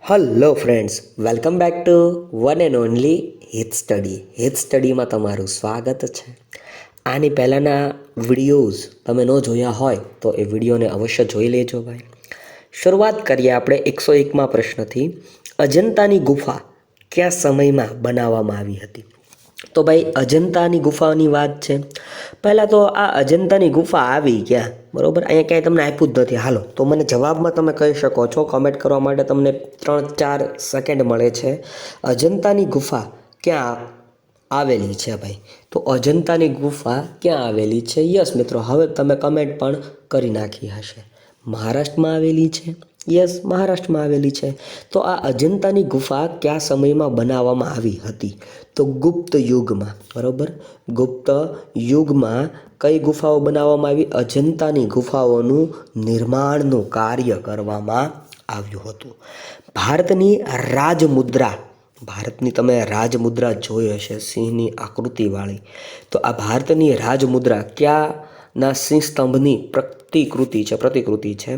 Hello friends, welcome back to one and only હિત study. હિત સ્ટડીમાં તમારું સ્વાગત છે. આની પહેલાંના વિડીયોઝ તમે ન જોયા હોય તો એ વિડીયોને અવશ્ય જોઈ લેજો ભાઈ. શરૂઆત કરીએ આપણે 101માં પ્રશ્નથી. અજંતાની ગુફા કયા સમયમાં બનાવવામાં આવી હતી? તો ભાઈ અજંતાની ગુફાની વાત છે. પહેલાં તો આ અજંતાની ગુફા આવી ક્યાં, બરાબર? અહીંયા ક્યાંય તમને આપ્યું જ નથી. હાલો, તો મને જવાબમાં તમે કહી શકો છો. કમેન્ટ કરવા માટે તમને 3-4 સેકન્ડ મળે છે. અજંતાની ગુફા ક્યાં આવેલી છે ભાઈ? તો અજંતાની ગુફા ક્યાં આવેલી છે? યસ મિત્રો, હવે તમે કમેન્ટ પણ કરી નાખી હશે. મહારાષ્ટ્રમાં આવેલી છે. યસ, મહારાષ્ટ્રમાં આવેલી છે. તો આ અજંતાની ગુફા કયા સમયમાં બનાવવામાં આવી હતી? તો ગુપ્ત યુગમાં, બરાબર? ગુપ્ત યુગમાં કઈ ગુફાઓ બનાવવામાં આવી? અજંતાની ગુફાઓનું નિર્માણનું કાર્ય કરવામાં આવ્યું હતું. ભારતની રાજમુદ્રા, ભારતની તમે રાજમુદ્રા જોઈ હશે, સિંહની આકૃતિવાળી. તો આ ભારતની રાજમુદ્રા ક્યાંના સિંહ સ્તંભની પ્રતિકૃતિ છે?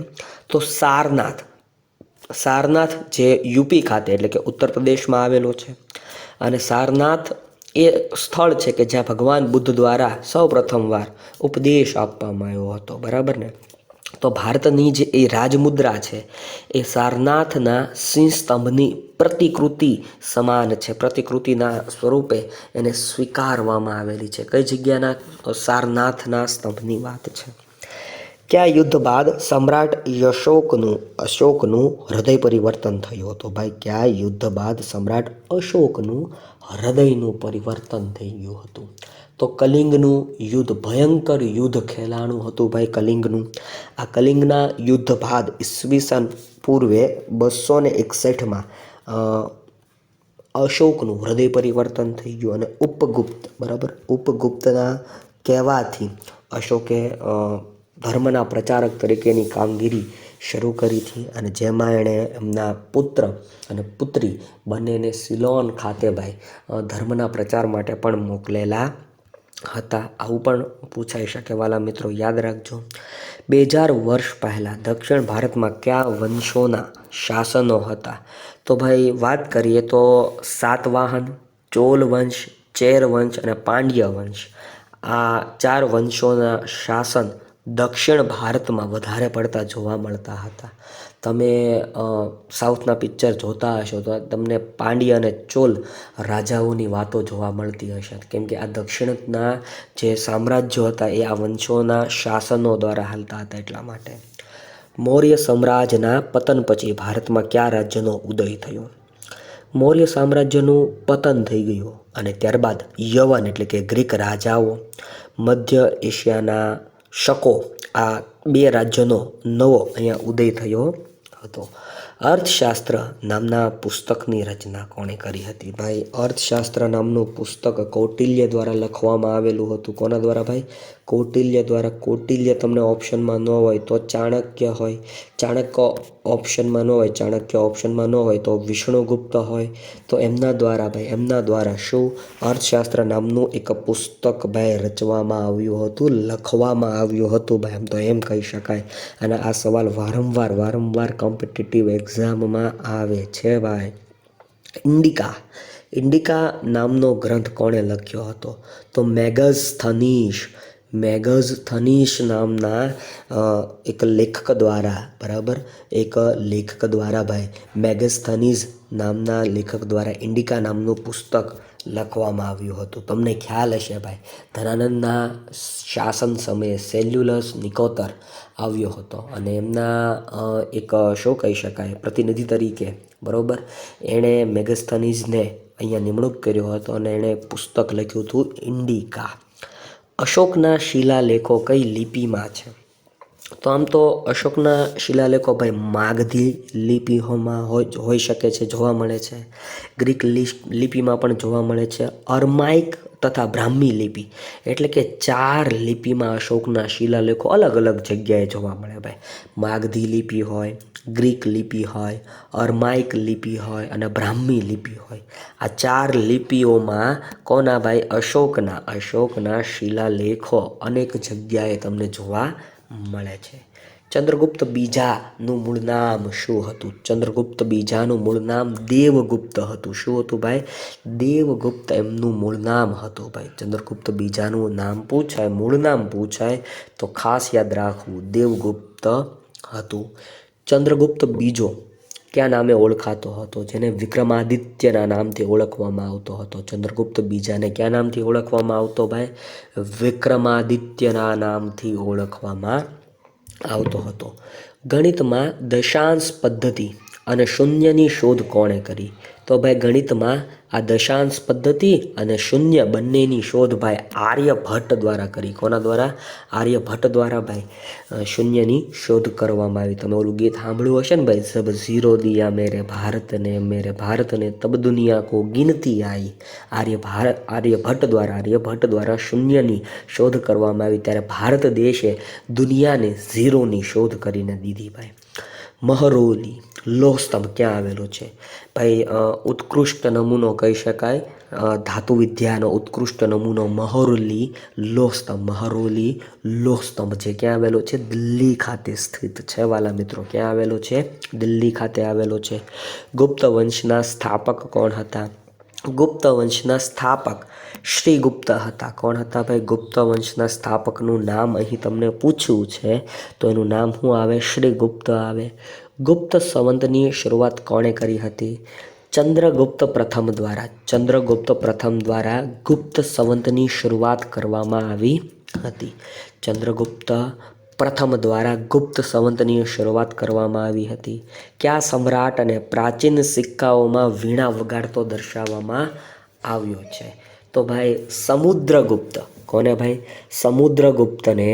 તો સારનાથ. સારનાથ જે યુપી ખાતે એટલે કે ઉત્તર પ્રદેશમાં આવેલો છે. અને સારનાથ એ સ્થળ છે કે જ્યાં ભગવાન બુદ્ધ દ્વારા સૌ પ્રથમવાર ઉપદેશ આપવામાં આવ્યો હતો, બરાબર ને? તો ભારતની જે એ રાજમુદ્રા છે એ સારનાથના સિંહ સ્તંભની પ્રતિકૃતિ સમાન છે. પ્રતિકૃતિના સ્વરૂપે એને સ્વીકારવામાં આવેલી છે. કઈ જગ્યાના? સારનાથના સ્તંભની વાત છે. કયા યુદ્ધ બાદ સમ્રાટ અશોકનું હૃદય પરિવર્તન થયું હતું? ભાઈ, કયા યુદ્ધ બાદ સમ્રાટ અશોકનું હૃદયનું પરિવર્તન થઈ ગયું હતું? તો કલિંગનું યુદ્ધ, ભયંકર યુદ્ધ ખેલાણું હતું ભાઈ કલિંગનું. આ કલિંગના યુદ્ધ બાદ ઈસવીસન પૂર્વે 261માં અશોકનું હૃદય પરિવર્તન થઈ ગયું અને ઉપગુપ્ત, બરાબર, ઉપગુપ્તના કહેવાથી અશોકે ધર્મના પ્રચારક તરીકેની કામગીરી શરૂ કરી હતી. અને જેમાં એણે એમના પુત્ર અને પુત્રી બંનેને સિલોન ખાતે ભાઈ ધર્મના પ્રચાર માટે પણ મોકલેલા હતા. આવું પણ પૂછાઈ શકે વાલા મિત્રો, યાદ રાખજો. 2000 વર્ષ પહેલાં દક્ષિણ ભારતમાં કયા વંશોના શાસનો હતા? તો ભાઈ વાત કરીએ તો સાતવાહન, ચોલ વંશ, ચેર વંશ અને પાંડ્ય વંશ. આ 4 વંશોના શાસન દક્ષિણ ભારતમાં વધારે પડતા જોવા મળતા હતા. તમે સાઉથના પિક્ચર જોતા હશો તો તમને પાંડ્ય અને ચોલ રાજાઓની વાતો જોવા મળતી હશે, કેમ કે આ દક્ષિણના જે સામ્રાજ્યો હતા એ આ વંશોના શાસનો દ્વારા હાલતા હતા, એટલા માટે. મૌર્ય સામ્રાજ્યના પતન પછી ભારતમાં કયા રાજ્યનો ઉદય થયો? મૌર્ય સામ્રાજ્યનું પતન થઈ ગયું અને ત્યારબાદ યવન એટલે કે ગ્રીક રાજાઓ, મધ્ય એશિયાના શકો, આ 2 રાજ્યોનો નવો અહીંયા ઉદય થયો હતો. અર્થશાસ્ત્ર નામના પુસ્તકની રચના કોણે કરી હતી? ભાઈ, અર્થશાસ્ત્ર નામનું પુસ્તક કૌટિલ્ય દ્વારા લખવામાં આવેલું હતું. કોના દ્વારા ભાઈ? કૌટિલ્ય દ્વારા. કૌટિલ્ય તમને ઓપ્શનમાં ન હોય તો ચાણક્ય હોય, ચાણક્ય ઓપ્શનમાં ન હોય, ચાણક્ય ઓપ્શનમાં ન હોય તો વિષ્ણુગુપ્ત હોય. તો એમના દ્વારા ભાઈ, એમના દ્વારા શું અર્થશાસ્ત્ર નામનું એક પુસ્તક ભાઈ રચવામાં આવ્યું હતું, લખવામાં આવ્યું હતું ભાઈ, એમ તો એમ કહી શકાય. અને આ સવાલ વારંવાર કોમ્પિટિટિવ એક્ઝામમાં આવે છે ભાઈ. ઇન્ડિકા નામનો ગ્રંથ કોણે લખ્યો હતો? તો મેગસ્થનીશ નામના એક લેખક દ્વારા, બરાબર, એક લેખક દ્વારા ભાઈ, મેગસ્થનીઝ નામના લેખક દ્વારા ઇન્ડિકા નામનું પુસ્તક લખવામાં આવ્યું હતું. તમને ખ્યાલ હશે ભાઈ, ધનાનંદના શાસન સમયે સેલ્યુલસ નિકોતર આવ્યો હતો અને એમના એક શું કહી શકાય પ્રતિનિધિ તરીકે, બરાબર, એણે મેગસ્થનીઝને અહીંયા નિમણૂક કર્યો હતો અને એણે પુસ્તક લખ્યું હતું ઇન્ડિકા. અશોકના શિલાલેખો કઈ લિપિમાં છે? તો તો આમ તો અશોકના શિલાલેખો ભાઈ માગધી લિપિઓમાં હોઈ શકે છે, જોવા મળે છે. ગ્રીક લિપિમાં પણ જોવા મળે છે. અરમાઇક તથા બ્રાહ્મી લિપિ એટલે કે 4 લિપિમાં અશોકના શિલાલેખો અલગ અલગ જગ્યાએ જોવા મળે ભાઈ. માગધી લિપિ હોય, ગ્રીક લિપિ હોય, અરમાઇક લિપિ હોય અને બ્રાહ્મી લિપિ હોય. આ 4 લિપિઓમાં કોના ભાઈ? અશોકના શિલાલેખો અનેક જગ્યાએ તમને જોવા મળે છે. ચંદ્રગુપ્ત બીજાનું મૂળ નામ શું હતું? ચંદ્રગુપ્ત બીજાનું મૂળ નામ દેવગુપ્ત હતું. શું હતું ભાઈ? દેવગુપ્ત એમનું મૂળ નામ હતું ભાઈ. ચંદ્રગુપ્ત બીજાનું નામ પૂછાય, મૂળ નામ પૂછાય તો ખાસ યાદ રાખવું, દેવગુપ્ત હતું. ચંદ્રગુપ્ત બીજો કયા નામે ઓળખાતો હતો? જેને વિક્રમાદિત્યના નામથી ઓળખવામાં આવતો હતો. ચંદ્રગુપ્ત બીજાને કયા નામથી ઓળખવામાં આવતો ભાઈ? વિક્રમાદિત્યના નામથી ઓળખવામાં આવતો હતો. ગણિતમાં દશાંશ પદ્ધતિ અને શૂન્યની શોધ કોણે કરી? તો ભાઈ ગણિતમાં આ દશાંશ પદ્ધતિ અને શૂન્ય બંનેની શોધ ભાઈ આર્યભટ્ટ દ્વારા કરી. કોના દ્વારા? આર્યભટ્ટ દ્વારા ભાઈ શૂન્યની શોધ કરવામાં આવી. તમે ઓલું ગીત સાંભળ્યું હશે ને ભાઈ, સબ ઝીરો દિયા મેરે ભારતને તબ દુનિયા કો ગિનતી आई. આર્યભટ્ટ દ્વારા શૂન્યની શોધ કરવામાં આવી ત્યારે ભારત દેશે દુનિયાને ઝીરોની શોધ કરીને દીધી ભાઈ. મહરોલી લોહ સ્તંભ ક્યાં આવેલો છે ભાઈ? ઉત્કૃષ્ટ નમૂનો કહી શકાય, ધાતુ વિદ્યાનો ઉત્કૃષ્ટ નમૂનો મહરોલી લોહ સ્તંભ છે. ક્યાં આવેલો છે? દિલ્હી ખાતે સ્થિત છે વાલા મિત્રો. ક્યાં આવેલો છે? દિલ્હી ખાતે આવેલો છે. ગુપ્ત વંશના સ્થાપક કોણ હતા? ગુપ્ત વંશના સ્થાપક શ્રીગુપ્ત હતા. કોણ હતા ભાઈ? ગુપ્ત વંશના સ્થાપકનું નામ અહીં તમને પૂછ્યું છે તો એનું નામ શું આવે? શ્રીગુપ્ત આવે. ગુપ્ત સંવંતની શરૂઆત કોણે કરી હતી? ચંદ્રગુપ્ત પ્રથમ દ્વારા ગુપ્ત સંવંતની શરૂઆત કરવામાં આવી હતી. ચંદ્રગુપ્ત પ્રથમ દ્વારા ગુપ્ત સંવંતની શરૂઆત કરવામાં આવી હતી. કયા સમ્રાટ અને પ્રાચીન સિક્કાઓમાં વીણા વગાડતો દર્શાવવામાં આવ્યો છે? તો ભાઈ સમુદ્રગુપ્ત. કોને ભાઈ? સમુદ્રગુપ્તને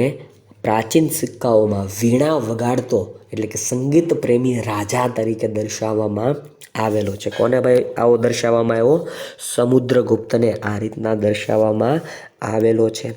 પ્રાચીન સિક્કાઓમાં વીણા વગાડતો એટલે કે સંગીત પ્રેમી રાજા તરીકે દર્શાવવામાં આવેલો છે. કોને ભાઈ આવો દર્શાવવામાં આવ્યો? સમુદ્રગુપ્તને આ રીતના દર્શાવવામાં આવેલો છે.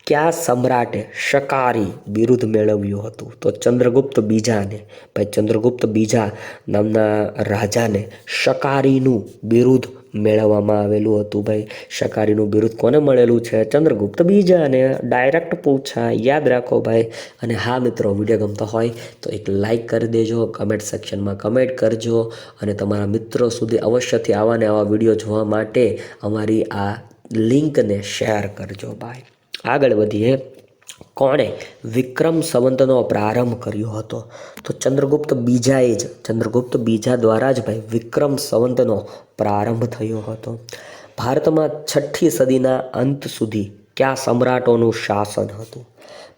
કયા સમ્રાટે શકારી બિરુદ મેળવ્યું હતું? તો ચંદ્રગુપ્ત બીજાને ભાઈ, ચંદ્રગુપ્ત બીજા નામના રાજાને શકારીનું બિરુદ મેળવવામાં આવેલું હતું ભાઈ. શકારીનું બિરુદ કોને મળેલું છે? ચંદ્રગુપ્ત બીજાને. ડાયરેક્ટ પૂછા, યાદ રાખો ભાઈ. અને હા મિત્રો, વિડીયો ગમતો હોય તો એક લાઈક કરી દેજો, કમેન્ટ સેક્શનમાં કમેન્ટ કરજો અને તમારા મિત્રો સુધી અવશ્યથી આવા ને આવા વિડીયો જોવા માટે અમારી આ લિંકને શેર કરજો ભાઈ. આગળ વધીએ. કોણે વિક્રમ સંવંતનો પ્રારંભ કર્યો હતો? તો ચંદ્રગુપ્ત બીજા દ્વારા જ ભાઈ વિક્રમ સંવંતનો પ્રારંભ થયો હતો. ભારતમાં 6ઠ્ઠી સદીના અંત સુધી કયા સમ્રાટોનું શાસન હતું?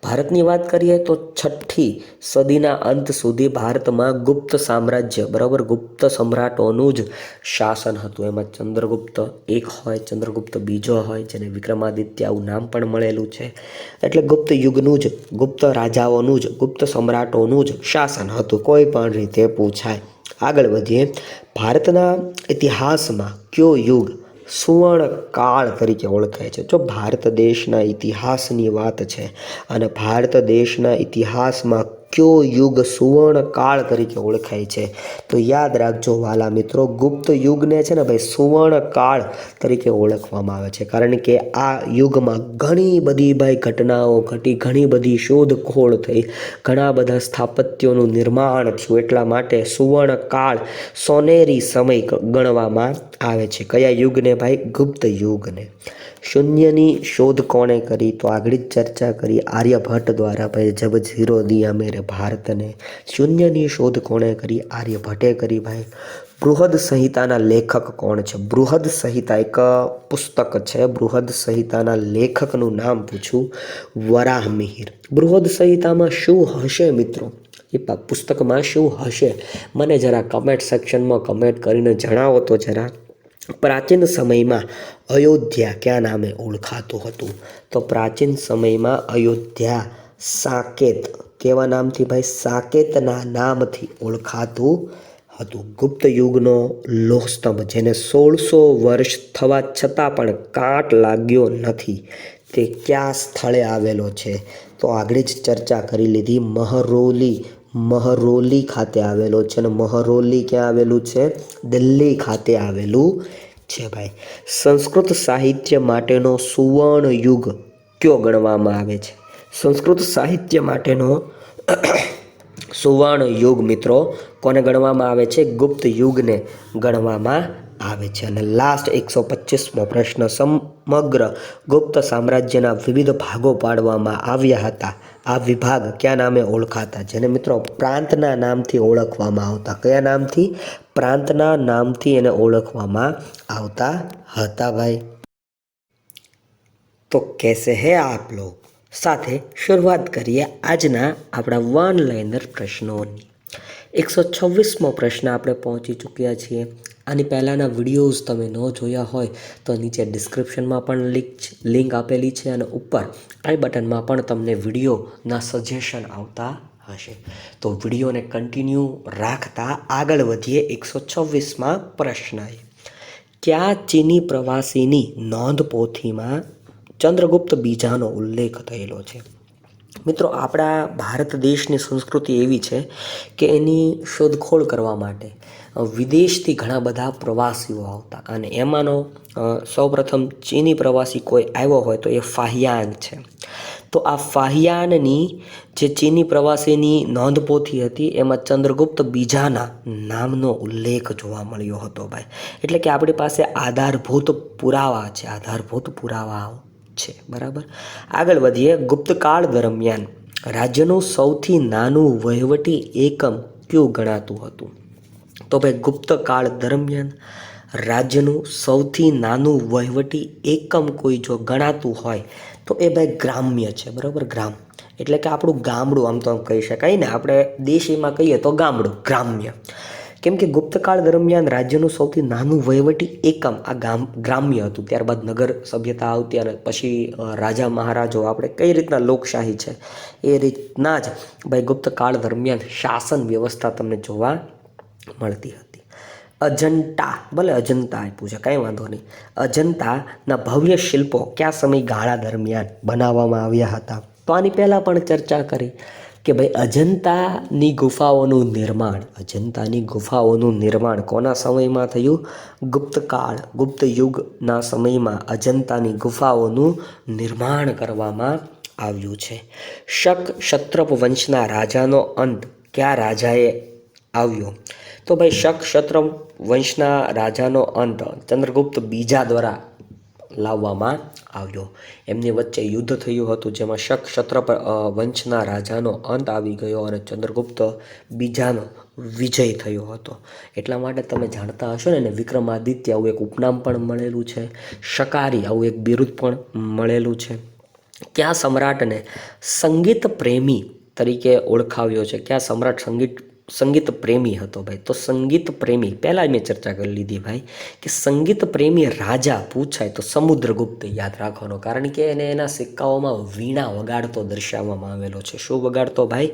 ભારતની વાત કરીએ તો 6ઠ્ઠી સદીના અંત સુધી ભારતમાં ગુપ્ત સામ્રાજ્ય બરાબર ગુપ્ત સમ્રાટોનું જ શાસન હતું. એમાં ચંદ્રગુપ્ત એક હોય, ચંદ્રગુપ્ત બીજો હોય, જેને વિક્રમાદિત્ય આવું નામ પણ મળેલું છે. એટલે ગુપ્ત યુગનું જ, ગુપ્ત રાજાઓનું જ, ગુપ્ત સમ્રાટોનું જ શાસન હતું. કોઈ પણ રીતે પૂછાય. આગળ વધીએ. ભારતના ઇતિહાસમાં કયો યુગ સુવર્ણ કાળ તરીકે ઓળખાય છે? જો ભારત દેશના ઇતિહાસની વાત છે અને ભારત દેશના ઇતિહાસમાં કયો યુગ સુવર્ણ કાળ તરીકે ઓળખાય છે તો યાદ રાખજો વાલા મિત્રો, ગુપ્ત યુગને છે ને ભાઈ સુવર્ણ કાળ તરીકે ઓળખવામાં આવે છે. કારણ કે આ યુગમાં ઘણી બધી ભાઈ ઘટનાઓ ઘટી, ઘણી બધી શોધખોળ થઈ, ઘણા બધા સ્થાપત્યોનું નિર્માણ થયું. એટલા માટે સુવર્ણ કાળ સોનેરી સમય ગણવામાં આવે છે. કયા યુગને ભાઈ? ગુપ્ત યુગને. શૂન્યની શોધ કોણે કરી? તો આગળ જ ચર્ચા કરી, આર્યભટ્ટ દ્વારા ભાઈ. જબ ઝીરો દિયા મેરે ભારતને. શૂન્યની શોધ કોણે કરી? આર્યભટ્ટે કરી ભાઈ. બૃહદ સંહિતાના લેખક કોણ છે? બૃહદ સંહિતા એક પુસ્તક છે. બૃહદ સંહિતાના લેખકનું નામ પૂછું, વરાહમિહિર. બૃહદ સંહિતામાં શું હશે મિત્રો? એ પુસ્તકમાં શું હશે મને જરા કમેન્ટ સેક્શનમાં કમેન્ટ કરીને જણાવો તો જરા. પ્રાચીન સમયમાં અયોધ્યા કયા નામે ઓળખાતું હતું? તો પ્રાચીન સમયમાં અયોધ્યા સાકેત કેવા નામથી ભાઈ? સાકેતના નામથી ઓળખાતું હતું. ગુપ્ત યુગનો લોહ સ્તંભ, જેને 1600 વર્ષ થવા છતાં પણ કાંટ લાગ્યો નથી, તે કયા સ્થળે આવેલો છે? તો આગળ જ ચર્ચા કરી લીધી, મહરૌલી ખાતે આવેલો છે. અને મહરૌલી ક્યાં આવેલું છે? દિલ્હી ખાતે આવેલું છે ભાઈ. સંસ્કૃત સાહિત્ય માટેનો સુવર્ણ યુગ કયો ગણવામાં આવે છે? સંસ્કૃત સાહિત્ય માટેનો સુવર્ણ યુગ મિત્રો કોને ગણવામાં આવે છે? ગુપ્ત યુગને ગણવામાં આવે છે. અને લાસ્ટ 125મો પ્રશ્ન, સમગ્ર ગુપ્ત સામ્રાજ્યના વિવિધ ભાગો પાડવામાં આવ્યા હતા. આ વિભાગ કયા નામે ઓળખાતા? જેને મિત્રો પ્રાંતના નામથી ઓળખવામાં આવતા. કયા નામથી? પ્રાંતના નામથી એને ઓળખવામાં આવતા હતા ભાઈ. તો કેસે હે આપ લોગ? સાથે શરૂઆત કરીએ આજના આપણા વન લાઇનર પ્રશ્નોની. 126મો પ્રશ્ન આપણે પહોંચી ચૂક્યા છીએ. આની પહેલાંના વિડીયોઝ તમે ન જોયા હોય તો નીચે ડિસ્ક્રિપ્શનમાં પણ લિંક આપેલી છે, અને ઉપર આઈ બટનમાં પણ તમને વિડીયોના સજેશન આવતા હશે. તો વિડીયોને કન્ટિન્યુ રાખતા આગળ વધીએ 126મા પ્રશ્નએ. કયા ચીની પ્રવાસીની નોંધપોથીમાં ચંદ્રગુપ્ત બીજાનો ઉલ્લેખ થયેલો છે? મિત્રો આપણા ભારત દેશની સંસ્કૃતિ એવી છે કે એની શોધખોળ કરવા માટે વિદેશથી ઘણા બધા પ્રવાસીઓ આવતા, અને એમાંનો સૌપ્રથમ ચીની પ્રવાસી કોઈ આવ્યો હોય તો એ ફાહિયાન છે. તો આ ફાહિયાનની જે ચીની પ્રવાસીની નોંધપોથી હતી એમાં ચંદ્રગુપ્ત બીજાના નામનો ઉલ્લેખ જોવા મળ્યો હતો ભાઈ. એટલે કે આપણી પાસે આધારભૂત પુરાવા છે. બરાબર, આગળ વધીએ. ગુપ્તકાળ દરમિયાન રાજ્યનું સૌથી નાનું વહીવટી એકમ કયું ગણાતું હતું? તો ભાઈ ગુપ્તકાળ દરમિયાન રાજ્યનું સૌથી નાનું વહીવટી એકમ કોઈ જો ગણાતું હોય તો એ ભાઈ ગ્રામ્ય છે. બરાબર, ગ્રામ એટલે કે આપણું ગામડું, આમ તો આમ કહી શકાય ને, આપણે દેશીમાં કહીએ તો ગામડું, ગ્રામ્ય. કેમ કે ગુપ્તકાળ દરમિયાન રાજ્યનું સૌથી નાનું વહીવટી એકમ આ ગ્રામ્ય હતું. ત્યારબાદ નગર સભ્યતા આવતી, અને પછી રાજા મહારાજો, આપણે કઈ રીતના લોકશાહી છે એ રીતના જ ભાઈ ગુપ્તકાળ દરમિયાન શાસન વ્યવસ્થા તમને જોવા મળતી હતી. અજંટા, ભલે અજંતા આપ્યું છે, કાંઈ વાંધો નહીં. અજંતાના ભવ્ય શિલ્પો કયા સમયગાળા દરમિયાન બનાવવામાં આવ્યા હતા? તો આની પહેલાં પણ ચર્ચા કરી કે ભાઈ અજંતાની ગુફાઓનું નિર્માણ કોના સમયમાં થયું? ગુપ્ત યુગના સમયમાં અજંતાની ગુફાઓનું નિર્માણ કરવામાં આવ્યું છે. શક ક્ષત્રપ વંશના રાજાનો અંત કયા રાજાએ આવ્યો? તો ભાઈ શક ક્ષત્રપ વંશના રાજાનો અંત ચંદ્રગુપ્ત બીજા દ્વારા લાવવામાં આવ્યો. એમની વચ્ચે યુદ્ધ થયું હતું, જેમાં શક ક્ષત્રપ વંશના રાજાનો અંત આવી ગયો અને ચંદ્રગુપ્ત બીજાનો વિજય થયો હતો. એટલા માટે તમે જાણતા હશો ને, વિક્રમાદિત્ય આવું એક ઉપનામ પણ મળેલું છે, શકારી આવું એક બિરુદ પણ મળેલું છે. કયા સમ્રાટને સંગીત પ્રેમી તરીકે ઓળખાવ્યો છે? કયા સમ્રાટ સંગીત પ્રેમી હતો ભાઈ? તો સંગીત પ્રેમી પહેલાં મેં ચર્ચા કરી લીધી ભાઈ કે સંગીત પ્રેમી રાજા પૂછાય તો સમુદ્રગુપ્ત યાદ રાખવાનો, કારણ કે એને એના સિક્કાઓમાં વીણા વગાડતો દર્શાવવામાં આવેલો છે. શું વગાડતો ભાઈ?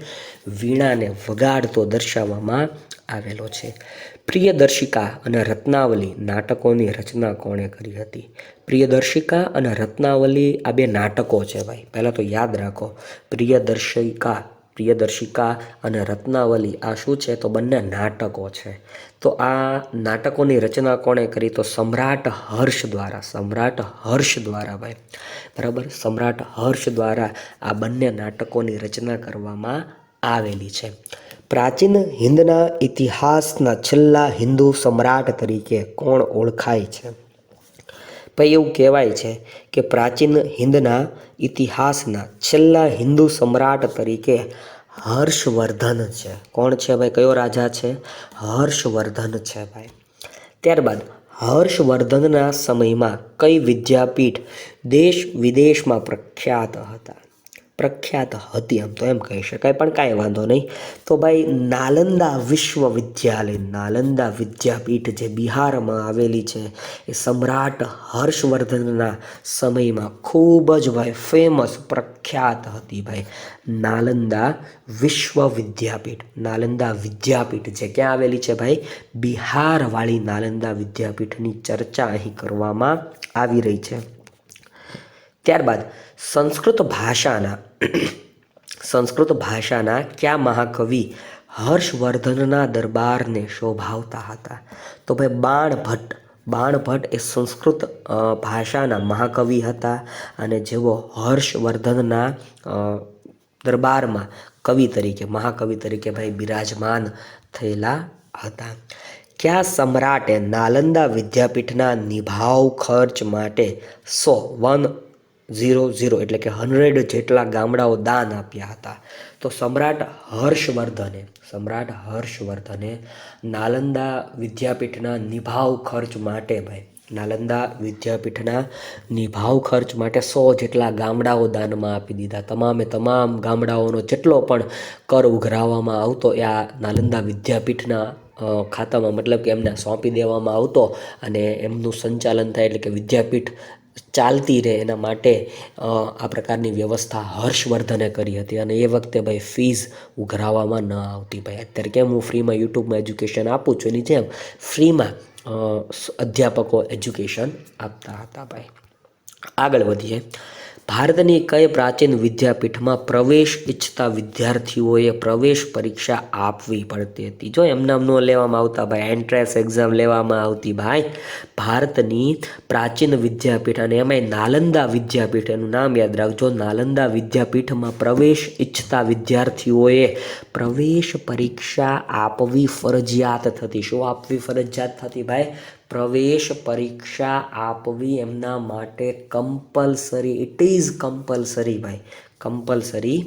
વીણાને વગાડતો દર્શાવવામાં આવેલો છે. પ્રિયદર્શિકા અને રત્નાવલી નાટકોની રચના કોણે કરી હતી? પ્રિયદર્શિકા અને રત્નાવલી આ બે નાટકો છે ભાઈ, પહેલાં તો યાદ રાખો. પ્રિયદર્શિકા અને રત્નાવલી આ શું છે? તો બંને નાટકો છે. તો આ નાટકોની રચના કોણે કરી? તો સમ્રાટ હર્ષ દ્વારા ભાઈ. બરાબર, સમ્રાટ હર્ષ દ્વારા આ બંને નાટકોની રચના કરવામાં આવેલી છે. પ્રાચીન હિંદના ઇતિહાસના છેલ્લા હિન્દુ સમ્રાટ તરીકે કોણ ઓળખાય છે? ભાઈ એવું કહેવાય છે કે પ્રાચીન હિંદના ઇતિહાસના છેલ્લા હિન્દુ સમ્રાટ તરીકે હર્ષવર્ધન છે. કોણ છે ભાઈ? કયો રાજા છે? હર્ષવર્ધન છે ભાઈ. ત્યારબાદ હર્ષવર્ધનના સમયમાં કઈ વિદ્યાપીઠ દેશ વિદેશમાં પ્રખ્યાત હતા? પ્રખ્યાત હતી, આમ તો એમ કહી શકાય, પણ કાંઈ વાંધો નહીં. તો ભાઈ નાલંદા વિશ્વવિદ્યાલય, નાલંદા વિદ્યાપીઠ જે બિહારમાં આવેલી છે, એ સમ્રાટ હર્ષવર્ધનના સમયમાં ખૂબ જ ભાઈ ફેમસ, પ્રખ્યાત હતી ભાઈ. નાલંદા વિશ્વવિદ્યાપીઠ, નાલંદા વિદ્યાપીઠ જે ક્યાં આવેલી છે ભાઈ? બિહારવાળી નાલંદા વિદ્યાપીઠની ચર્ચા અહીં કરવામાં આવી રહી છે. ત્યારબાદ સંસ્કૃત ભાષાના કયા મહાકવિ હર્ષવર્ધનના દરબારને શોભાવતા હતા? તો ભાઈ બાણભટ્ટ એ સંસ્કૃત ભાષાના મહાકવિ હતા અને જેઓ હર્ષવર્ધનના દરબારમાં કવિ તરીકે, મહાકવિ તરીકે ભાઈ બિરાજમાન થયેલા હતા. કયા સમ્રાટે નાલંદા વિદ્યાપીઠના નિભાવ ખર્ચ માટે 100 એટલે કે 100 જેટલા ગામડાઓ દાન આપ્યા હતા? તો સમ્રાટ હર્ષવર્ધને નાલંદા વિદ્યાપીઠના નિભાવ ખર્ચ માટે ભાઈ, નાલંદા વિદ્યાપીઠના નિભાવ ખર્ચ માટે 100 જેટલા ગામડાઓ દાનમાં આપી દીધા. તમામે તમામ ગામડાઓનો જેટલો પણ કર ઉઘરાવવામાં આવતો એ આ નાલંદા વિદ્યાપીઠના ખાતામાં, મતલબ કે એમને સોંપી દેવામાં આવતો અને એમનું સંચાલન થાય, એટલે કે વિદ્યાપીઠ ચાલતી રહે એના માટે આ પ્રકારની વ્યવસ્થા હર્ષવર્ધને કરી હતી. અને એ વખતે ભાઈ ફીઝ ઉઘરાવવામાં ન આવતી ભાઈ. અત્યારે કેમ હું ફ્રીમાં યુટ્યુબમાં એજ્યુકેશન આપું છું, એની જેમ ફ્રીમાં અધ્યાપકો એજ્યુકેશન આપતા હતા ભાઈ. આગળ વધીએ. ભારતની કઈ પ્રાચીન વિદ્યાપીઠમાં પ્રવેશ ઈચ્છતા વિદ્યાર્થીઓએ પ્રવેશ પરીક્ષા આપવી પડતી હતી? જો એમનામ ન લેવામાં આવતા ભાઈ, એન્ટ્રન્સ એક્ઝામ લેવામાં આવતી ભાઈ. ભારતની પ્રાચીન વિદ્યાપીઠ, અને એમાંય નાલંદા વિદ્યાપીઠ, એનું નામ યાદ રાખજો. નાલંદા વિદ્યાપીઠમાં પ્રવેશ ઈચ્છતા વિદ્યાર્થીઓએ પ્રવેશ પરીક્ષા આપવી ફરજિયાત થતી. શું આપવી ફરજિયાત થતી ભાઈ? પ્રવેશ પરીક્ષા આપવી એમના માટે કમ્પલસરી, ઇટ ઇઝ કમ્પલસરી ભાઈ, કમ્પલસરી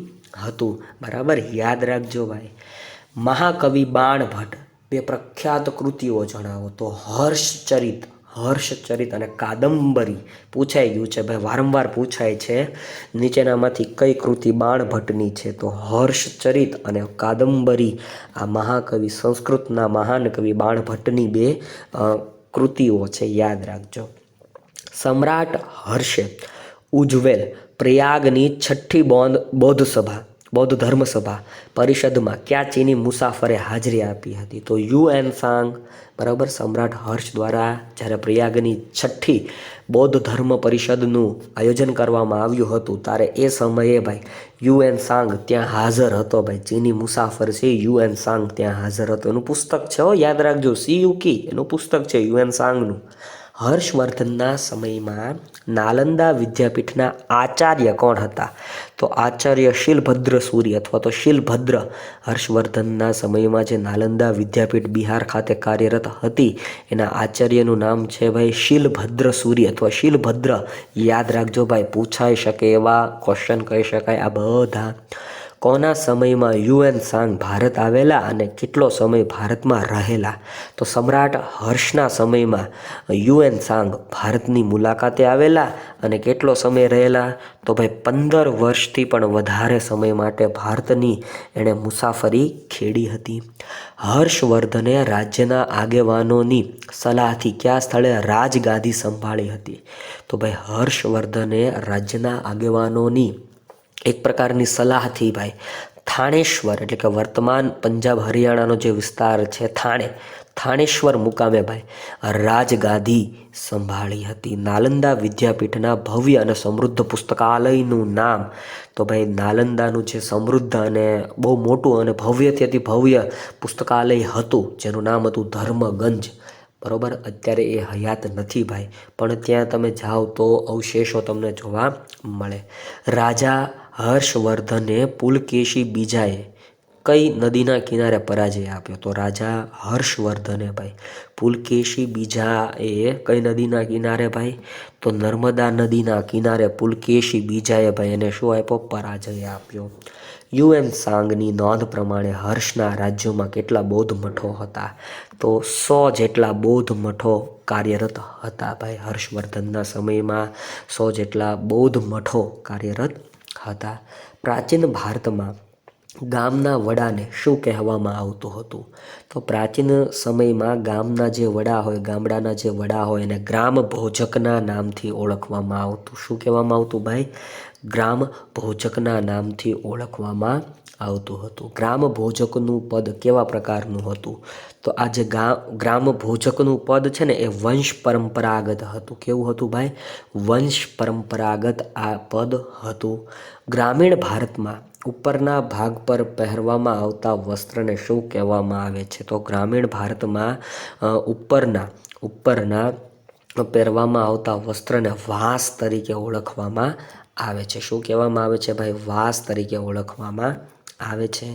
હતું. બરાબર, યાદ રાખજો ભાઈ. મહાકવિ બાણભટ્ટ બે પ્રખ્યાત કૃતિઓ જણાવો. તો હર્ષચરિત અને કાદંબરી પૂછાઈ ગયું છે ભાઈ, વારંવાર પૂછાય છે. નીચેનામાંથી કઈ કૃતિ બાણભટ્ટની છે? તો હર્ષચરિત અને કાદંબરી આ મહાકવિ, સંસ્કૃતના મહાન કવિ બાણભટ્ટની બે કૃતિઓ છે, યાદ રાખજો. સમ્રાટ હર્ષે ઉજવેલ પ્રયાગની 6ઠ્ઠી બૌદ્ધ ધર્મસભા પરિષદમાં કયા ચીની મુસાફરે હાજરી આપી હતી? તો યુએન સાંગ. બરાબર, સમ્રાટ હર્ષ દ્વારા જ્યારે પ્રયાગની 6ઠ્ઠી બૌદ્ધ ધર્મ પરિષદનું આયોજન કરવામાં આવ્યું હતું, ત્યારે એ સમયે ભાઈ યુએન સાંગ ત્યાં હાજર હતો ભાઈ. ચીની મુસાફર છે યુએન સાંગ ત્યાં હાજર હતો. એનું પુસ્તક છે, યાદ રાખજો, સીયુકી એનું પુસ્તક છે યુએન સાંગનું. હર્ષવર્ધનના સમયમાં નાલંદા વિદ્યાપીઠના આચાર્ય કોણ હતા? તો આચાર્ય શીલભદ્ર સૂરી અથવા તો શીલભદ્ર. હર્ષવર્ધનના સમયમાં જે નાલંદા વિદ્યાપીઠ બિહાર ખાતે કાર્યરત હતી, એના આચાર્યનું નામ છે ભાઈ શીલભદ્ર સૂરી અથવા શીલભદ્ર. યાદ રાખજો ભાઈ, પૂછાઈ શકે એવા ક્વેશ્ચન કહી શકાય આ બધા. કોના સમયમાં યુએન સાંગ ભારત આવેલા અને કેટલો સમય ભારતમાં રહેલા? તો સમ્રાટ હર્ષના સમયમાં યુએન સાંગ ભારતની મુલાકાતે આવેલા અને કેટલો સમય રહેલા? તો ભાઈ 15 વર્ષથી પણ વધારે સમય માટે ભારતની એણે મુસાફરી ખેડી હતી. હર્ષવર્ધને રાજ્યના આગેવાનોની સલાહથી કયા સ્થળે રાજગાદી સંભાળી હતી? તો ભાઈ હર્ષવર્ધને રાજ્યના આગેવાનોની એક પ્રકારની સલાહથી ભાઈ થાણેશ્વર, એટલે કે વર્તમાન પંજાબ હરિયાણાનો જે વિસ્તાર છે થાણેશ્વર મુકામે ભાઈ રાજગાદી સંભાળી હતી. નાલંદા વિદ્યાપીઠના ભવ્ય અને સમૃદ્ધ પુસ્તકાલયનું નામ? તો ભાઈ નાલંદાનું જે સમૃદ્ધ અને બહુ મોટું અને ભવ્યથી ભવ્ય પુસ્તકાલય હતું, જેનું નામ હતું ધર્મગંજ. બરાબર, અત્યારે એ હયાત નથી ભાઈ, પણ ત્યાં તમે જાઓ તો અવશેષો તમને જોવા મળે. રાજા હર્ષવર્ધને પુલકેશી બીજાએ કઈ નદીના કિનારે પરાજય આપ્યો? તો રાજા હર્ષવર્ધને ભાઈ પુલકેશી બીજાએ કઈ નદીના કિનારે ભાઈ? તો નર્મદા નદીના કિનારે પુલકેશી બીજાએ ભાઈ એને શું આપ્યો? પરાજય આપ્યો. યુએન સાંગની નોંધ પ્રમાણે હર્ષના રાજ્યોમાં કેટલા બૌદ્ધ મઠો હતા? તો 100 જેટલા બૌદ્ધ મઠો કાર્યરત હતા ભાઈ. હર્ષવર્ધનના સમયમાં 100 જેટલા બૌદ્ધ મઠો કાર્યરત હતા. પ્રાચીન ભારતમાં ગામના વડાને શું કહેવામાં આવતું હતું? તો પ્રાચીન સમયમાં ગામના જે વડા હોય, ગામડાના જે વડા હોય એને ગ્રામ ભોજકના નામથી ઓળખવામાં આવતું. શું કહેવામાં આવતું ભાઈ? ગ્રામ ભોજકના નામથી ઓળખવામાં આવતું હતું. ગ્રામ ભોજકનું પદ કેવા પ્રકારનું હતું? તો આ જે ગ્રામ ભોજકનું પદ છે ને એ વંશ પરંપરાગત હતું. કેવું હતું ભાઈ? વંશ પરંપરાગત આ પદ હતું. ગ્રામીણ ભારતમાં ઉપરના ભાગ પર પહેરવામાં આવતા વસ્ત્રને શું કહેવામાં આવે છે? તો ગ્રામીણ ભારતમાં ઉપરના પહેરવામાં આવતા વસ્ત્રને વાંસ તરીકે ઓળખવામાં આવે છે. શું કહેવામાં આવે છે ભાઈ? વાંસ તરીકે ઓળખવામાં આવે છે.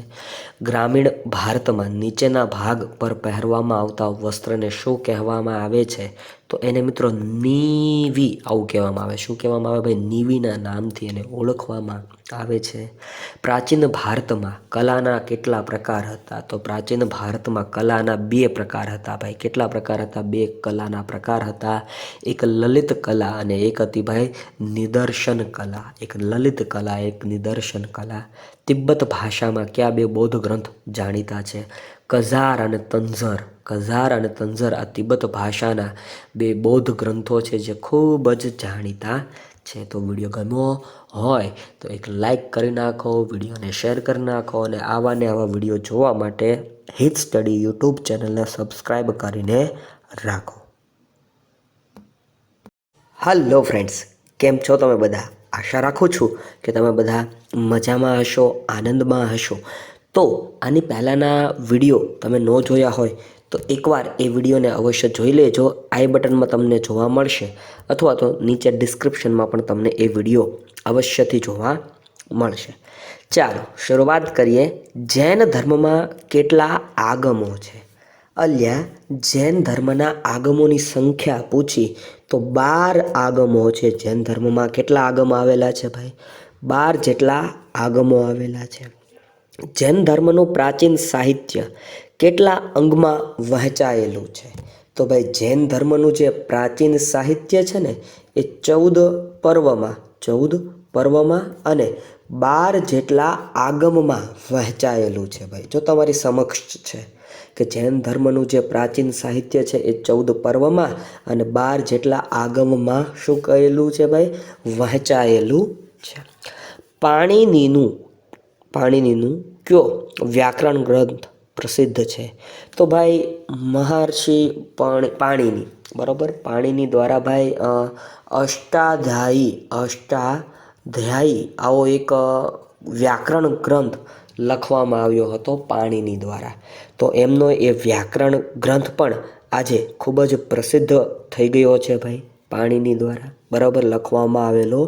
ગ્રામીણ ભારતમાં નીચેના ભાગ પર પહેરવામાં આવતા વસ્ત્રને શું કહેવામાં આવે છે? તો એને મિત્રો નીવી આવું કહેવામાં આવે. શું કહેવામાં આવે ભાઈ? નીવીના નામથી એને ઓળખવામાં આવે છે. પ્રાચીન ભારતમાં કલાના કેટલા પ્રકાર હતા? તો પ્રાચીન ભારતમાં કલાના 2 પ્રકાર હતા ભાઈ. કેટલા પ્રકાર હતા? 2 કલાના પ્રકાર હતા. એક લલિત કલા અને એક હતી ભાઈ નિદર્શન કલા. એક લલિત કલા, એક નિદર્શન કલા. તિબ્બત ભાષામાં કયા 2 બૌદ્ધ ગ્રંથ જાણીતા છે? કઝાર અને તંઝર. કઝાર અને તંઝર આ તિબ્બત ભાષાના 2 બૌદ્ધ ગ્રંથો છે જે ખૂબ જ જાણીતા છે. તો વિડીયો ગમ્યો હોય તો એક લાઈક કરી નાખો, વિડીયોને શેર કરી નાખો અને આવા ને આવા વિડીયો જોવા માટે હિત સ્ટડી યુટ્યુબ ચેનલને સબસ્ક્રાઈબ કરીને રાખો. હલો ફ્રેન્ડ્સ, કેમ છો તમે બધા? આશા રાખું છું કે તમે બધા મજામાં હશો, આનંદમાં હશો. તો આની પહેલાંના વિડીયો તમે ન જોયા હોય તો એકવાર એ વિડીયોને અવશ્ય જોઈ લેજો. આઈ બટનમાં તમને જોવા મળશે અથવા તો નીચે ડિસ્ક્રિપ્શનમાં પણ તમને એ વિડીયો અવશ્યથી જોવા મળશે. ચાલો શરૂઆત કરીએ. જૈન ધર્મમાં કેટલા આગમો છે? અલ્યા, જૈન ધર્મના આગમોની સંખ્યા પૂછી તો 12 આગમો છે. જૈન ધર્મમાં કેટલા આગમો આવેલા છે ભાઈ? 12 જેટલા આગમો આવેલા છે. જૈન ધર્મનું પ્રાચીન સાહિત્ય કેટલા અંગમાં વહેંચાયેલું છે? તો ભાઈ જૈન ધર્મનું જે પ્રાચીન સાહિત્ય છે ને એ 14 પર્વમાં અને 12 જેટલા આગમમાં વહેંચાયેલું છે ભાઈ. જો તમારી સમક્ષ છે કે જૈન ધર્મનું જે પ્રાચીન સાહિત્ય છે એ 14 પર્વમાં અને 12 જેટલા આગમમાં શું કહેલું છે ભાઈ? વહેંચાયેલું છે. પાણીનીનું કયો વ્યાકરણ ગ્રંથ પ્રસિદ્ધ છે? તો ભાઈ મહર્ષિ પાણીની, બરાબર. પાણીની દ્વારા ભાઈ અષ્ટાધ્યાયી આવો એક વ્યાકરણ ગ્રંથ લખવામાં આવ્યો હતો પાણીની દ્વારા. તો એમનો એ વ્યાકરણ ગ્રંથ પણ આજે ખૂબ જ પ્રસિદ્ધ થઈ ગયો છે ભાઈ, પાણીની દ્વારા, બરાબર. લખવામાં આવેલો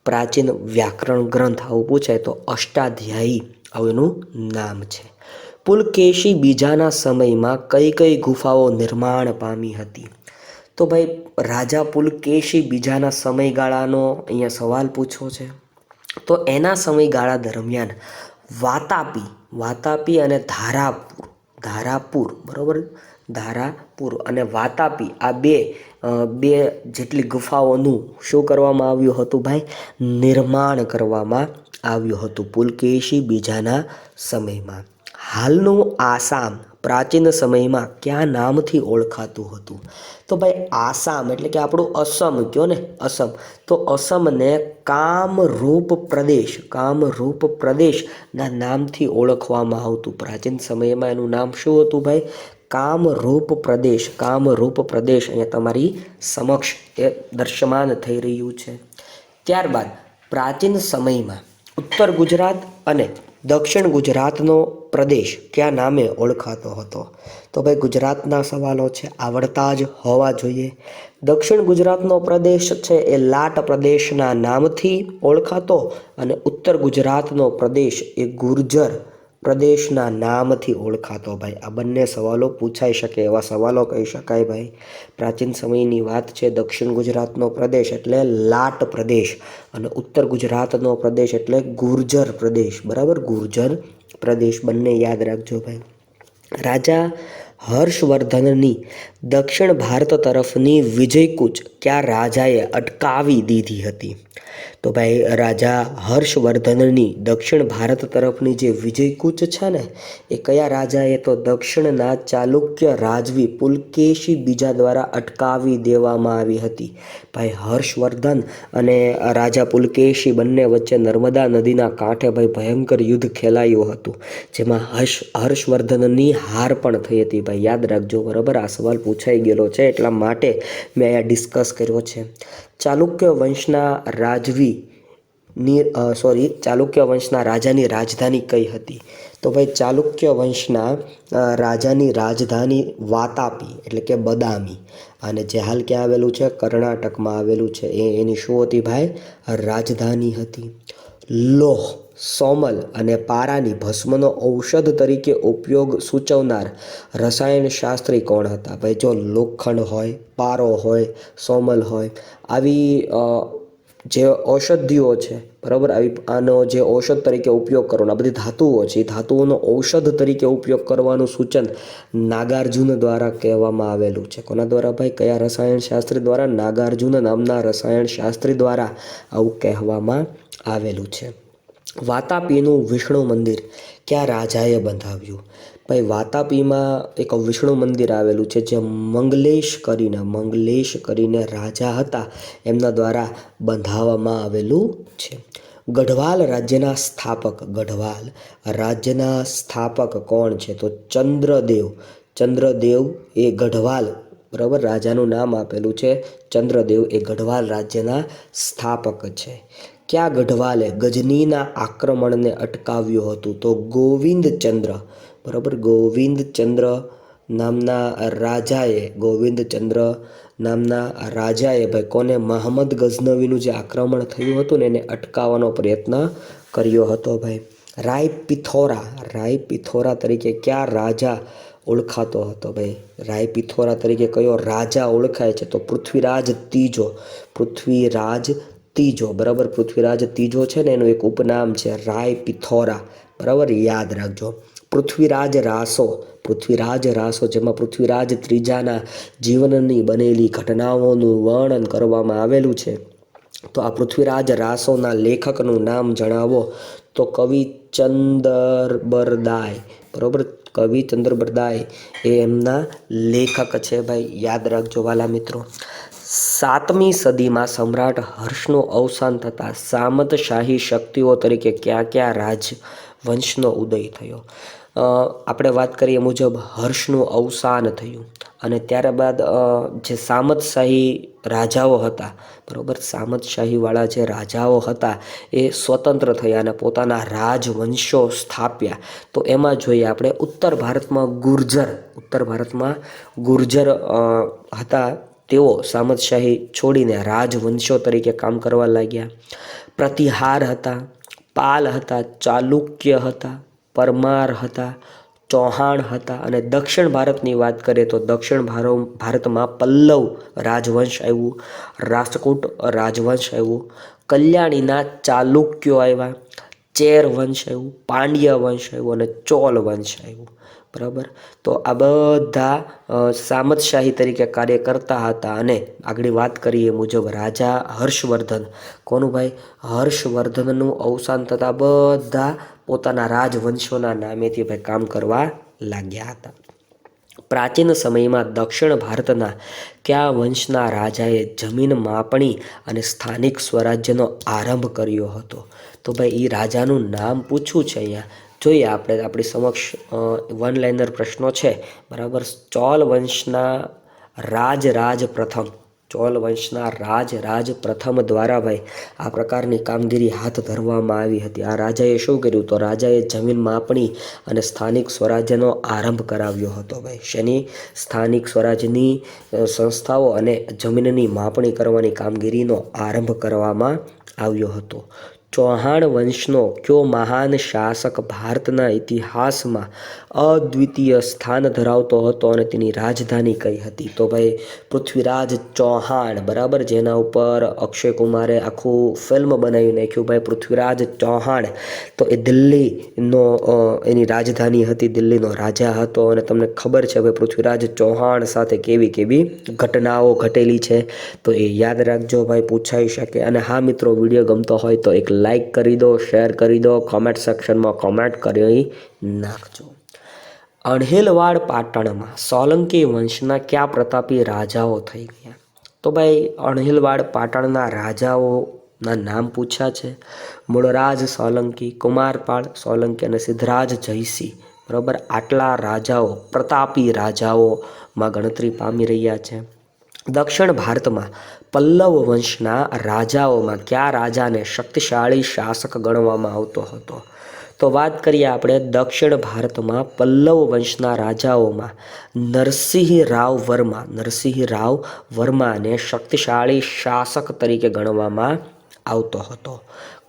પ્રાચીન વ્યાકરણ ગ્રંથ આવું પૂછાય તો અષ્ટાધ્યાયી આવું એનું નામ છે. પુલકેશી બીજાના સમયમાં કઈ કઈ ગુફાઓ નિર્માણ પામી હતી? તો ભાઈ રાજા પુલકેશી બીજાના સમયગાળાનો અહીંયા સવાલ પૂછ્યો છે. તો એના સમયગાળા દરમિયાન વાતાપી અને ધારાપુર, બરાબર. ધારાપુર અને વાતાપી આ બે જેટલી ગુફાઓનું શું કરવામાં આવ્યું હતું ભાઈ? નિર્માણ કરવામાં આવ્યું હતું પુલકેશી બીજાના સમયમાં. હાલનું આસામ પ્રાચીન સમયમાં કયા નામથી ઓળખાતું હતું? તો ભાઈ આસામ એટલે કે આપણું અસમ કયો ને, અસમ. તો અસમને કામરૂપ પ્રદેશના નામથી ઓળખવામાં આવતું. પ્રાચીન સમયમાં એનું નામ શું હતું ભાઈ? કામરૂપ પ્રદેશ. અહીંયા તમારી સમક્ષ એ દૃશ્યમાન થઈ રહ્યું છે. ત્યારબાદ પ્રાચીન સમયમાં ઉત્તર ગુજરાત અને દક્ષિણ ગુજરાતનો પ્રદેશ કયા નામે ઓળખાતો હતો? તો ભાઈ ગુજરાતના સવાલો છે, આવડતા જ હોવા જોઈએ. દક્ષિણ ગુજરાતનો પ્રદેશ છે એ લાટ પ્રદેશના નામથી ઓળખાતો અને ઉત્તર ગુજરાતનો પ્રદેશ એ ગુર્જર પ્રદેશના નામથી ઓળખાતો ભાઈ. આ બંને સવાલો પૂછાઈ શકે એવા સવાલો કહી શકાય ભાઈ. પ્રાચીન સમયની વાત છે. દક્ષિણ ગુજરાતનો પ્રદેશ એટલે લાટ પ્રદેશ અને ઉત્તર ગુજરાતનો પ્રદેશ એટલે ગુર્જર પ્રદેશ, બરાબર. ગુર્જર પ્રદેશ બંને યાદ રાખજો ભાઈ. રાજા હર્ષવર્ધનની દક્ષિણ ભારત તરફની વિજયકૂચ કયા રાજાએ અટકાવી દીધી હતી? તો ભાઈ રાજા હર્ષવર્ધનની દક્ષિણ ભારત તરફની જે વિજયકૂચ છે ને એ કયા રાજાએ? તો દક્ષિણના ચાલુક્ય રાજવી પુલકેશી બીજા દ્વારા અટકાવી દેવામાં આવી હતી. ભાઈ હર્ષવર્ધન અને રાજા પુલકેશી બંને વચ્ચે નર્મદા નદીના કાંઠે ભાઈ ભયંકર યુદ્ધ ખેલાયું હતું, જેમાં હર્ષવર્ધનની હાર પણ થઈ હતી. ભાઈ યાદ રાખજો, બરાબર, આ સવાલ પૂછાઈ ગયેલો છે એટલા માટે મેં અહીંયા ડિસ્કસ કર્યો છે. ચાલુક્ય વંશના ચાલુક્ય વંશના રાજાની રાજધાની કઈ હતી? તો ભાઈ ચાલુક્ય વંશના રાજાની રાજધાની વાતાપી એટલે કે બદામી, અને જે હાલ ક્યાં આવેલું છે? કર્ણાટકમાં આવેલું છે. એની શું હતી ભાઈ? રાજધાની હતી. લોહ, સોમલ અને પારાની ભસ્મનો ઔષધ તરીકે ઉપયોગ સૂચવનાર રસાયણશાસ્ત્રી કોણ હતા? ભાઈ જો લોખંડ હોય, પારો હોય, સોમલ હોય, આવી જે ઔષધિઓ છે, બરાબર, આનો જે ઔષધ તરીકે ઉપયોગ કરવાનો, આ બધી ધાતુઓ છે, એ ધાતુઓનો ઔષધ તરીકે ઉપયોગ કરવાનું સૂચન નાગાર્જુન દ્વારા કહેવામાં આવેલું છે. કોના દ્વારા ભાઈ? કયા રસાયણશાસ્ત્રી દ્વારા? નાગાર્જુન નામના રસાયણશાસ્ત્રી દ્વારા આવું કહેવામાં આવેલું છે. વાતાપીનું વિષ્ણુ મંદિર કયા રાજાએ બંધાવ્યું? ભાઈ વાતાપીમાં એક વિષ્ણુ મંદિર આવેલું છે જે મંગલેશ કરીને રાજા હતા એમના દ્વારા બંધાવવામાં આવેલું છે. ગઢવાલ રાજ્યના સ્થાપક કોણ છે? તો ચંદ્રદેવ એ ગઢવાલ, બરાબર, રાજાનું નામ આપેલું છે ચંદ્રદેવ, એ ગઢવાલ રાજ્યના સ્થાપક છે. કયા ગઢવાલે ગજનીના આક્રમણને અટકાવ્યું હતું? તો ગોવિંદચંદ્ર, બરાબર, ગોવિંદચંદ્ર નામના રાજાએ ભાઈ કોને? મહંમદ ગઝનવીનું જે આક્રમણ થયું હતું ને એને અટકાવવાનો પ્રયત્ન કર્યો હતો. ભાઈ રાયપિથોરા તરીકે કયા રાજા ઓળખાતો હતો? ભાઈ રાયપિથોરા તરીકે કયો રાજા ઓળખાય છે? તો પૃથ્વીરાજ ત્રીજો, બરાબર, પૃથ્વીરાજ ત્રીજો છે ને એનું એક ઉપનામ છે રાયપિથોરા, બરાબર, યાદ રાખજો. પૃથ્વીરાજ રાસો જેમાં પૃથ્વીરાજ ત્રીજાના જીવનની બનેલી ઘટનાઓનું વર્ણન કરવામાં આવેલું છે. તો આ પૃથ્વીરાજ રાસોના લેખકનું નામ જણાવો? તો કવિચંદર બરદાય, બરાબર, કવિચંદર બરદાય એ એમના લેખક છે. ભાઈ યાદ રાખજો વાલા મિત્રો. 7મી સદીમાં સમ્રાટ હર્ષનું અવસાન થતાં સામંતશાહી શક્તિઓ તરીકે કયા રાજવંશનો ઉદય થયો? આપણે વાત કરીએ મુજબ હર્ષનું અવસાન થયું અને ત્યારબાદ જે સામંતશાહી રાજાઓ હતા, બરાબર, સામંતશાહીવાળા જે રાજાઓ હતા એ સ્વતંત્ર થયા અને પોતાના રાજવંશો સ્થાપ્યા. તો એમાં જોઈએ આપણે ઉત્તર ભારતમાં ગુર્જર હતા, તેઓ સામંતશાહી છોડીને રાજવંશો તરીકે કામ કરવા લાગ્યા. પ્રતિહાર હતા, પાલ હતા, ચાલુક્ય હતા, પરમાર હતા, ચૌહાણ હતા. અને દક્ષિણ ભારતની વાત કરીએ તો દક્ષિણ ભારતમાં પલ્લવ રાજવંશ આવ્યું, રાષ્ટ્રકૂટ રાજવંશ આવ્યું, કલ્યાણીના ચાલુક્યો આવ્યા, ચેર વંશ આવ્યું, પાંડ્ય વંશ આવ્યું અને ચોલ વંશ આવ્યું, બરાબર. તો આ બધા સામંતશાહી તરીકે કાર્ય કરતા હતા. અને આગળ વાત કરીએ મુજબ રાજા હર્ષવર્ધન, કોનું ભાઈ? હર્ષવર્ધનનું અવસાન થતાં બધા પોતાના રાજવંશોના નામેથી ભાઈ કામ કરવા લાગ્યા હતા. પ્રાચીન સમયમાં દક્ષિણ ભારતના કયા વંશના રાજાએ જમીન માપણી અને સ્થાનિક સ્વરાજ્યનો આરંભ કર્યો હતો? તો ભાઈ એ રાજાનું નામ પૂછવું છે અહીંયા. જોઈએ આપણે, આપણી સમક્ષ વન લાઇનર પ્રશ્નો છે, બરાબર. ચોલ વંશના રાજ પ્રથમ દ્વારા ભાઈ આ પ્રકારની કામગીરી હાથ ધરવામાં આવી હતી. આ રાજાએ શું કર્યું? તો રાજાએ જમીન માપણી અને સ્થાનિક સ્વરાજ્યનો આરંભ કરાવ્યો હતો. ભાઈ શેની? સ્થાનિક સ્વરાજ્યની સંસ્થાઓ અને જમીનની માપણી કરવાની કામગીરીનો આરંભ કરવામાં આવ્યો હતો. ચૌહાણ વંશનો કયો મહાન શાસક ભારતના ઇતિહાસમાં અદ્વિતીય સ્થાન ધરાવતો હતો અને તેની રાજધાની કઈ હતી? તો ભાઈ પૃથ્વીરાજ ચૌહાણ, બરાબર, જેના ઉપર અક્ષય કુમારે આખું ફિલ્મ બનાવી નાખ્યું ભાઈ પૃથ્વીરાજ ચૌહાણ. તો એ દિલ્હીનો એની રાજધાની હતી, દિલ્હીનો રાજા હતો. અને તમને ખબર છે ભાઈ પૃથ્વીરાજ ચૌહાણ સાથે કેવી કેવી ઘટનાઓ ઘટેલી છે, તો એ યાદ રાખજો ભાઈ, પૂછાઈ શકે. અને હા મિત્રો, વિડીયો ગમતો હોય તો એક લાઈક કરી દો, શેર કરી દો, કોમેન્ટ સેક્શનમાં કોમેન્ટ કરી નાખજો. અણહિલવાડ પાટણમાં સોલંકી વંશના કયા પ્રતાપી રાજાઓ થઈ ગયા? તો ભાઈ અણહિલવાડ પાટણના રાજાઓના નામ પૂછ્યા છે. મૂળરાજ સોલંકી, કુમારપાળ સોલંકી અને સિદ્ધરાજ જયસિંહ. બરાબર, આટલા રાજાઓ પ્રતાપી રાજાઓમાં ગણતરી પામી રહ્યા છે. દક્ષિણ ભારતમાં પલ્લવ વંશના રાજાઓમાં કયા રાજાને શક્તિશાળી શાસક ગણવામાં આવતો હતો? તો વાત કરીએ આપણે દક્ષિણ ભારતમાં પલ્લવ વંશના રાજાઓમાં નરસિંહ રાવ વર્માને શક્તિશાળી શાસક તરીકે ગણવામાં આવતો હતો.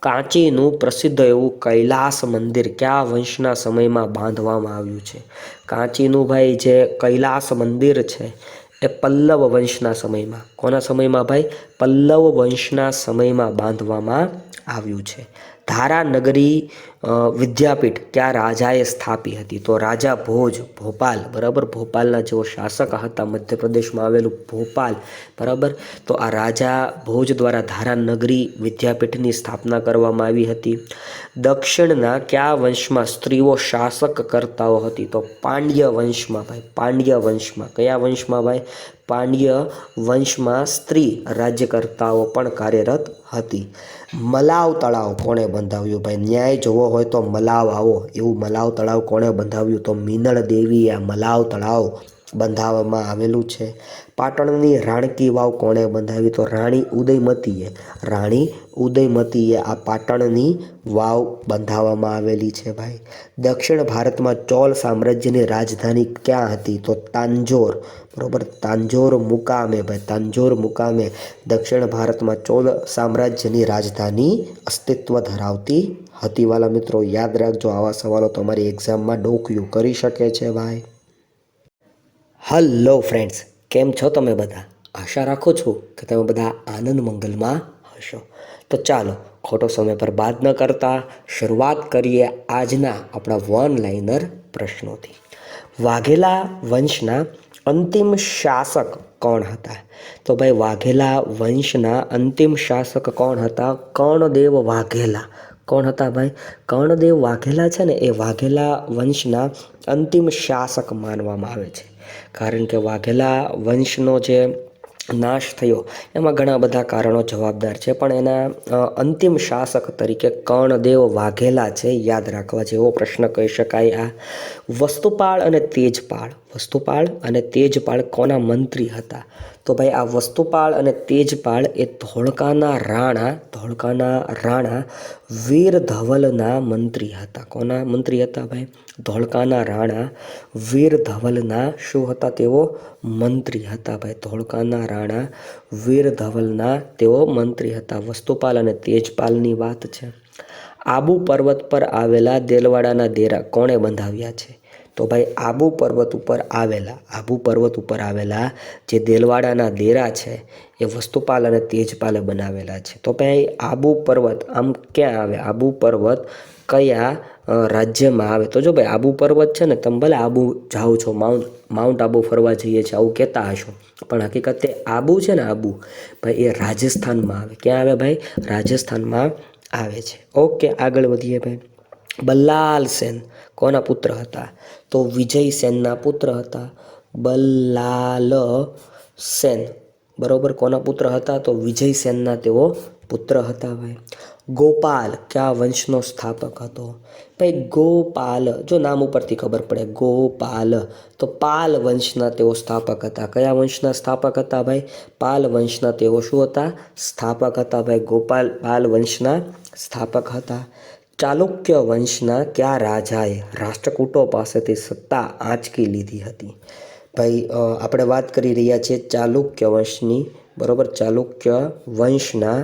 કાંચીનું પ્રસિદ્ધ એવું કૈલાસ મંદિર કયા વંશના સમયમાં બાંધવામાં આવ્યું છે? કાંચીનું ભાઈ જે કૈલાસ મંદિર છે એ પલ્લવ વંશના સમયમાં, કોના સમયમાં ભાઈ? પલ્લવ વંશના સમયમાં બાંધવામાં આવ્યું છે. ધારાનગરી વિદ્યાપીઠ કયા રાજાએ સ્થાપી હતી? તો રાજા ભોજ, ભોપાલ, બરાબર, ભોપાલના જેઓ શાસક હતા, મધ્યપ્રદેશમાં આવેલું ભોપાલ, બરાબર. તો આ રાજા ભોજ દ્વારા ધારાનગરી વિદ્યાપીઠની સ્થાપના કરવામાં આવી હતી. દક્ષિણના કયા વંશમાં સ્ત્રીઓ શાસક કરતાઓ હતી? તો પાંડ્ય વંશમાં ભાઈ, પાંડ્ય વંશમાં. કયા વંશમાં ભાઈ? પાંડ્ય વંશમાં સ્ત્રી રાજ્યકર્તાઓ પણ કાર્યરત હતી. મલાવ તળાવ કોણે બંધાવ્યું ભાઈ? ન્યાય જોવો હોય તો મલાવ આવો, એવું મલાવ તળાવ કોણે બંધાવ્યું? તો મિનળ દેવીએ આ મલાવ તળાવ બંધાવવામાં આવેલું છે. પાટણની રાણકી વાવ કોણે બંધાવી? તો રાણી ઉદયમતીએ આ પાટણની વાવ બંધાવવામાં આવેલી છે ભાઈ. દક્ષિણ ભારતમાં ચોલ સામ્રાજ્યની રાજધાની ક્યાં હતી? તો તાંજોર, બરાબર, તાંજોર મુકામે ભાઈ, તાંજોર મુકામે દક્ષિણ ભારતમાં ચોલ સામ્રાજ્યની રાજધાની અસ્તિત્વ ધરાવતી હતી. વાલા મિત્રો, યાદ રાખજો, આવા સવાલો તમારી એક્ઝામમાં ડોકિયું કરી શકે છે ભાઈ. હલો ફ્રેન્ડ્સ, કેમ છો તમે બધા? આશા રાખું છું કે તમે બધા આનંદ મંગલમાં હશો. તો ચાલો ખોટો સમય બરબાદ ન કરતા શરૂઆત કરીએ આજના આપણા વન લાઇનર પ્રશ્નોથી. વાઘેલા વંશના અંતિમ શાસક કોણ હતા? તો ભાઈ વાઘેલા વંશના અંતિમ શાસક કોણ હતા? કર્ણદેવ વાઘેલા. કોણ હતા ભાઈ? કર્ણદેવ વાઘેલા છે ને, એ વાઘેલા વંશના અંતિમ શાસક માનવામાં આવે છે. કારણ કે વાઘેલા વંશનો જે નાશ થયો એમાં ઘણા બધા કારણો જવાબદાર છે, પણ એના અંતિમ શાસક તરીકે કર્ણદેવ વાઘેલા છે. યાદ રાખવા જેવો પ્રશ્ન કહી શકાય આ. વસ્તુપાળ અને તેજપાળ કોના મંત્રી હતા? તો ભાઈ આ વસ્તુપાળ અને તેજપાળ એ ધોળકાના રાણા વીર ધવલના મંત્રી હતા. કોના મંત્રી હતા ભાઈ? ધોળકાના રાણા વીર ધવલના શું હતા? તેઓ મંત્રી હતા ભાઈ. ધોળકાના રાણા વીર ધવલના તેઓ મંત્રી હતા. વસ્તુપાલ અને તેજપાલની વાત છે. આબુ પર્વત પર આવેલા દેલવાડાના ડેરા કોણે બંધાવ્યા છે? તો ભાઈ આબુ પર્વત ઉપર આવેલા જે દેલવાડાના ડેરા છે એ વસ્તુપાલ અને તેજપાલે બનાવેલા છે. તો ભાઈ આબુ પર્વત આમ ક્યાં આવે? આબુ પર્વત કયા રાજ્યમાં આવે? તો જો ભાઈ આબુ પર્વત છે ને, તમે ભલે આબુ જાઓ છો, માઉન્ટ આબુ ફરવા જઈએ છીએ આવું કહેતા હશો, પણ હકીકતે આબુ છે ને, આબુ ભાઈ એ રાજસ્થાનમાં આવે. ક્યાં આવે ભાઈ? રાજસ્થાનમાં આવે છે. ઓકે, આગળ વધીએ ભાઈ. બલ્લાલ સેન કોના પુત્ર હતા? તો વિજય સેનના પુત્ર હતા. બલ્લાલ સેન, બરોબર, કોના પુત્ર હતા? તો વિજય સેનના તેઓ પુત્ર હતા ભાઈ. ગોપાલ કયા વંશનો સ્થાપક હતો? ભાઈ ગોપાલ, જો નામ ઉપરથી ખબર પડે, ગોપાલ, તો પાલ વંશના તેઓ સ્થાપક હતા. કયા વંશના સ્થાપક હતા ભાઈ? પાલ વંશના તેઓ શું હતા? સ્થાપક હતા ભાઈ. ગોપાલ પાલ વંશના સ્થાપક હતા. ચાલુક્ય વંશના કયા રાજાએ રાષ્ટ્રકૂટો પાસેથી સત્તા આંચકી લીધી હતી? ભાઈ આપણે વાત કરી રહ્યા છીએ ચાલુક્ય વંશની, બરોબર. ચાલુક્ય વંશના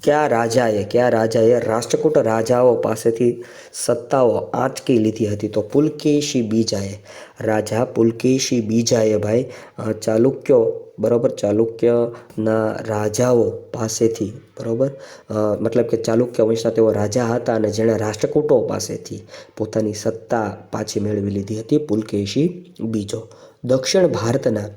કયા રાજાએ રાષ્ટ્રકૂટ રાજાઓ પાસેથી સત્તાઓ આંચકી લીધી હતી? તો પુલકેશી બીજાએ, રાજા પુલકેશી બીજાએ ભાઈ ચાલુક્યો, બરાબર, ચાલુક્યના રાજાઓ પાસેથી, બરાબર, મતલબ કે ચાલુક્ય વંશના તેઓ રાજા હતા અને જેણે રાષ્ટ્રકૂટો પાસેથી પોતાની સત્તા પાછી મેળવી લીધી હતી, પુલકેશી બીજો. દક્ષિણ ભારતના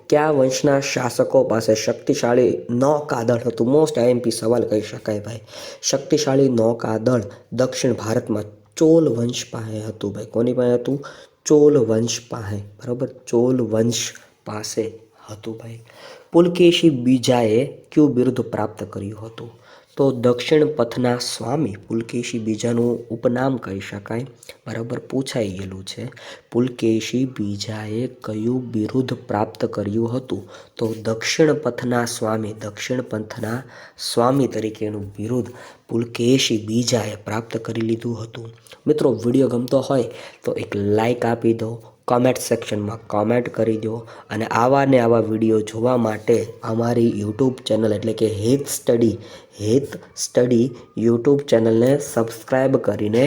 કયા વંશના શાસકો પાસે શક્તિશાળી નૌકાદળ હતું? મોસ્ટ આઈએમપી સવાલ કહી શકાય ભાઈ. શક્તિશાળી નૌકાદળ દક્ષિણ ભારતમાં ચોલ વંશ પાસે હતું ભાઈ. કોની પાસે હતું? ચોલ વંશ પાસે, બરાબર, ચોલ વંશ પાસે હતું ભાઈ. પુલકેશી બીજાએ કયું બિરુદ પ્રાપ્ત કર્યું હતું? તો દક્ષિણ પથના સ્વામી. પુલકેશી બીજાનું ઉપનામ કહી શકાય, બરાબર, પૂછાઈ ગયેલું છે. પુલકેશી બીજાએ કયું બિરુદ પ્રાપ્ત કર્યું હતું? તો દક્ષિણ પથના સ્વામી. દક્ષિણ પંથના સ્વામી તરીકેનું બિરુદ પુલકેશી બીજાએ પ્રાપ્ત કરી લીધું હતું. મિત્રો, વિડીયો ગમતો હોય તો એક લાઈક આપી દો, કોમેન્ટ સેક્શનમાં કોમેન્ટ કરી દો અને આવા ને આવા વિડીયો જોવા માટે અમારી યુટ્યુબ ચેનલ એટલે કે હિત સ્ટડી યુટ્યુબ ચેનલને સબસ્ક્રાઈબ કરીને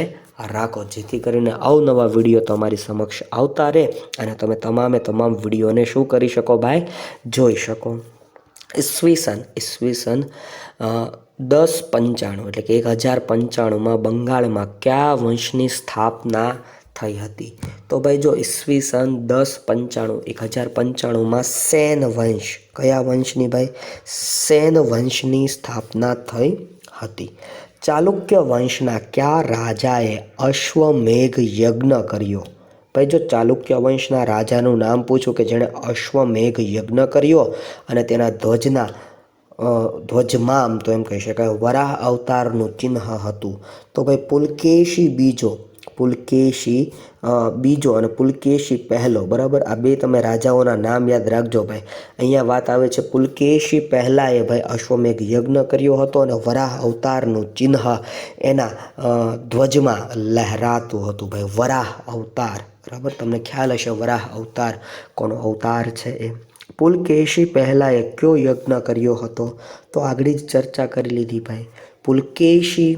રાખો, જેથી કરીને અવનવા વિડીયો તમારી સમક્ષ આવતા રહે અને તમે તમામ વિડીયોને શું કરી શકો ભાઈ? જોઈ શકો. ઈસવીસન 1095 એટલે કે 1095 બંગાળમાં કયા વંશની સ્થાપના થઈ હતી? તો ભાઈ જો ઈસવીસન 1095 સેન વંશ, કયા વંશની ભાઈ? સેન વંશની સ્થાપના થઈ હતી. ચાલુક્ય વંશના કયા રાજાએ અશ્વમેઘ યજ્ઞ કર્યો? ભાઈ જો ચાલુક્ય વંશના રાજાનું નામ પૂછું કે જેણે અશ્વમેઘ યજ્ઞ કર્યો અને તેના ધ્વજમાં આમ તો એમ કહી શકાય વરાહ અવતારનું ચિહ્ન હતું, તો ભાઈ પુલકેશી બીજો અને પુલકેશી પહેલો, બરાબર, આ બે તમે રાજાઓના નામ યાદ રાખજો ભાઈ. અહીંયા વાત આવે છે પુલકેશી પહેલાએ ભાઈ અશ્વમેઘ યજ્ઞ કર્યો હતો અને વરાહ અવતારનું ચિહ્ન એના ધ્વજમાં લહેરાતું હતું ભાઈ. વરાહ અવતાર, બરાબર, તમને ખ્યાલ હશે વરાહ અવતાર કોનો અવતાર છે એ. પુલકેશી પહેલાએ કયો યજ્ઞ કર્યો હતો? તો આગળ જ ચર્ચા કરી લીધી ભાઈ. પુલકેશી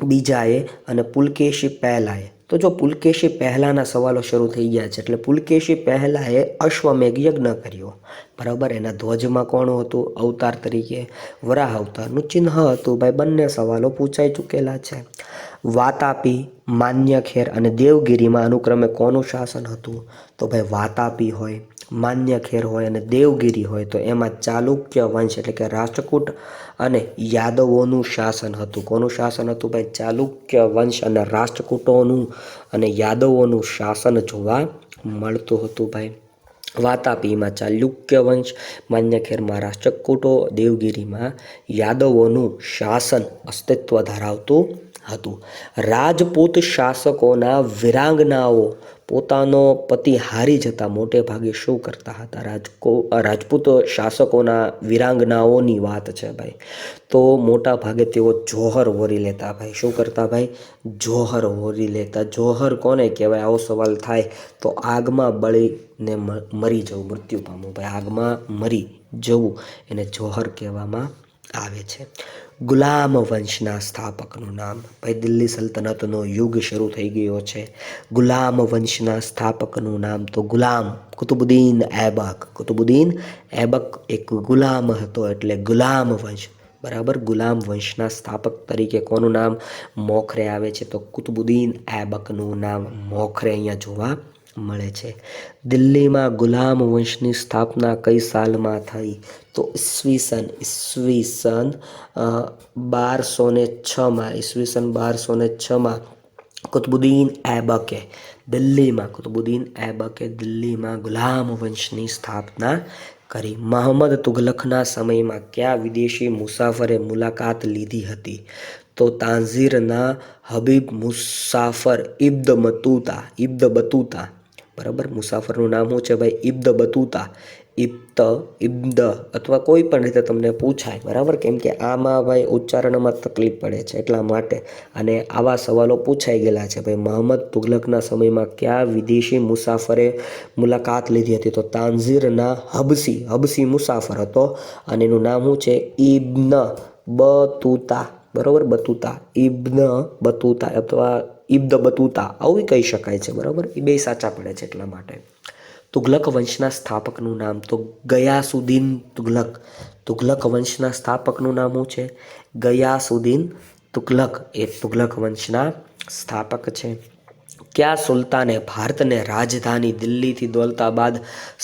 બીજાએ અને પુલકેશી પહેલાએ. તો જો પુલકેશી પહેલાના સવાલો શરૂ થઈ ગયા છે એટલે પુલકેશી પહેલાએ અશ્વમેઘ યજ્ઞ કર્યો, બરાબર. એના ધ્વજમાં કોણ હતું? અવતાર તરીકે વરાહ અવતારનું ચિહ્ન હતું ભાઈ. બંને સવાલો પૂછાઈ ચૂકેલા છે. વાતાપી, માન્યખેર અને દેવગિરીમાં અનુક્રમે કોનું શાસન હતું? તો ભાઈ વાતાપી હોય, માન્યખેર હોય અને દેવગિરી હોય તો એમાં ચાલુક્ય વંશ એટલે કે રાષ્ટ્રકૂટ અને યાદવોનું શાસન હતું. કોનું શાસન હતું ભાઈ? ચાલુક્ય વંશ અને રાષ્ટ્રકૂટોનું અને યાદવોનું શાસન જોવા મળતું હતું ભાઈ. વાતાપીમાં ચાલુક્ય વંશ, માન્યખેરમાં રાષ્ટ્રકૂટો, દેવગિરીમાં યાદવોનું શાસન અસ્તિત્વ ધરાવતું હતું. રાજપૂત શાસકોના વીરાંગનાઓ પોતાનો પતિ હારી જતા મોટે ભાગે શું કરતા હતા? રાજપૂત શાસકોના વીરાંગનાઓની વાત છે ભાઈ. તો મોટા ભાગે તેઓ જોહર ઓરી લેતા ભાઈ. શું કરતા ભાઈ? જોહર ઓરી લેતા. જોહર કોને કહેવાય? આવો સવાલ થાય તો આગમાં બળીને મરી જવું, મૃત્યુ પામવું ભાઈ. આગમાં મરી જવું એને જોહર કહેવામાં આવે છે. ગુલામ વંશના સ્થાપકનું નામ ભાઈ. દિલ્હી સલ્તનતનો યુગ શરૂ થઈ ગયો છે. ગુલામ વંશના સ્થાપકનું નામ તો ગુલામ કુતુબુદ્દીન ઐબક. કુતુબુદ્દીન ઐબક એક ગુલામ હતો એટલે ગુલામ વંશ, બરાબર. ગુલામ વંશના સ્થાપક તરીકે કોનું નામ મોખરે આવે છે? તો કુતુબુદ્દીન ઐબકનું નામ મોખરે અહીંયા જોવા મળે છે. દિલ્હીમાં ગુલામ વંશની સ્થાપના કઈ સાલમાં થઈ? તો ઈસવીસન 1206માં કુતુબુદ્દીન ઐબકે દિલ્હીમાં ગુલામ વંશની સ્થાપના કરી. મહંમદ તુઘલકના સમયમાં કયા વિદેશી મુસાફરે મુલાકાત લીધી હતી? તો તાંઝીરના હબીબ મુસાફર ઇબ્ન બતુતા, બરાબર. મુસાફરનું નામ શું છે ભાઈ? ઇબ્ન બતુતા. ઇબ્દ અથવા કોઈ પણ રીતે તમને પૂછાય, બરાબર, કેમ કે આમાં ભાઈ ઉચ્ચારણમાં તકલીફ પડે છે એટલા માટે અને આવા સવાલો પૂછાઈ ગયેલા છે ભાઈ. મહંમદ તુઘલકના સમયમાં કયા વિદેશી મુસાફરે મુલાકાત લીધી હતી? તો તાંઝીરના હબસી મુસાફર હતો અને એનું નામ શું છે? ઇબ્ન બતુતા, બરાબર, બતુતા, ઇબ્ન બતુતા અથવા ઇબ્દ બતુતા આવું કહી શકાય છે, બરાબર. એ બે સાચા પડે છે એટલા માટે. તુગલક વંશના સ્થાપકનું નામ તો ગયાસુદ્દીન તુગલક. તુગલક વંશના સ્થાપકનું નામ શું છે? ગયાસુદ્દીન તુગલક એ તુગલક વંશના સ્થાપક છે. કયા સુલતાને ભારતને રાજધાની દિલ્હીથી દૌલતાબાદ